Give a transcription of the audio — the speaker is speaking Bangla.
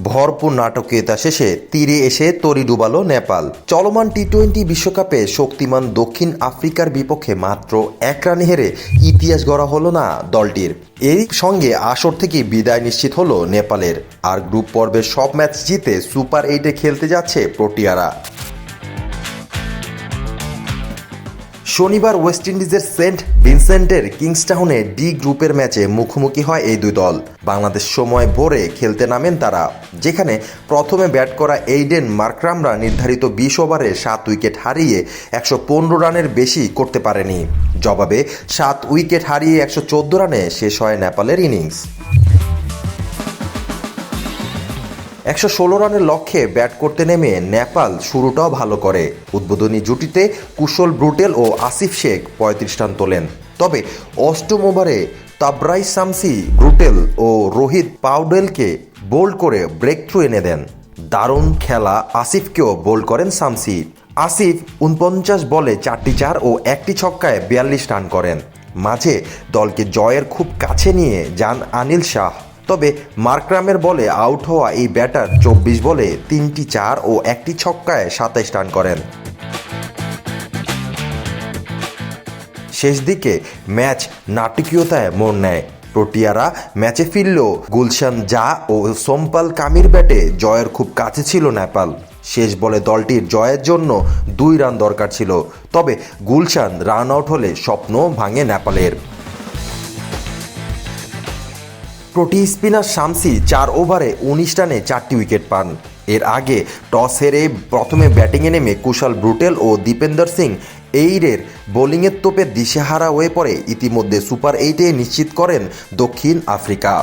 ভরপুর নাটকীয়তা শেষে তীরে এসে তরি ডুবালো নেপাল। চলমান টি-20 বিশ্বকাপে শক্তিমান দক্ষিণ আফ্রিকার বিপক্ষে মাত্র 1 রানে হেরে ইতিহাস গড়া হলো না দলটির। এর সঙ্গে আসর থেকে বিদায় নিশ্চিত হলো নেপালের। আর গ্রুপ পর্বের সব ম্যাচ জিতে সুপার 8-এ খেলতে যাচ্ছে প্রোটিয়ারা। শনিবার ওয়েস্ট ইন্ডিজের সেন্ট ভিনসেন্টের কিংস্টাউনে ডি গ্রুপের ম্যাচে মুখোমুখি হয় এই দুই দল। বাংলাদেশ সময় ভোরে খেলতে নামেন তারা, যেখানে প্রথমে ব্যাট করা এইডেন মার্করামরা নির্ধারিত 20 ওভারে 7 উইকেট হারিয়ে 115 রানের বেশি করতে পারেনি। জবাবে 7 উইকেট হারিয়ে 114 রানে শেষ হয় নেপালের ইনিংস। 116 রানের লক্ষ্যে ব্যাট করতে নেমে নেপাল শুরুটাও ভালো করে। উদ্বোধনী জুটিতে কুশল ব্রুটেল ও আসিফ শেখ 35 রান তোলেন। তবে অষ্টম ওভারে তাবরাই শামসি ব্রুটেল ও রোহিত পাউডেলকে বোল্ড করে ব্রেক থ্রু এনে দেন। দারুণ খেলা আসিফকেও বোল্ড করেন শামসি। আসিফ 49 বলে 4টি 4 ও 1টি ছক্কায় 42 রান করেন। মাঝে দলকে জয়ের খুব কাছে নিয়ে যান আনিল শাহ। তবে মার্করামের বলে আউট হওয়া এই ব্যাটার 24 বলে 3টি 4 ও 1টি ছক্কায় 27 রান করেন। শেষ দিকে ম্যাচ নাটকীয়তায় মোড় নেয়। প্রোটিয়ারা ম্যাচে ফিরলেও গুলশান জা ও সোমপাল কামির ব্যাটে জয়ের খুব কাছে ছিল নেপাল। শেষ বলে দলটির জয়ের জন্য 2 রান দরকার ছিল, তবে গুলশান রান আউট হলে স্বপ্ন ভাঙে নেপালের। প্রোটি স্পিনার শামসি 4 ওভারে 19 রানে 4টি উইকেট পান। এর আগে টস হেরে প্রথমে ব্যাটিংয়ে নেমে কুশল ব্রুটেল ও দীপেন্দর সিং এইরের বোলিংয়ের তোপে দিশেহারা হয়ে পড়ে ইতিমধ্যে সুপার 8-এ নিশ্চিত করেন দক্ষিণ আফ্রিকা।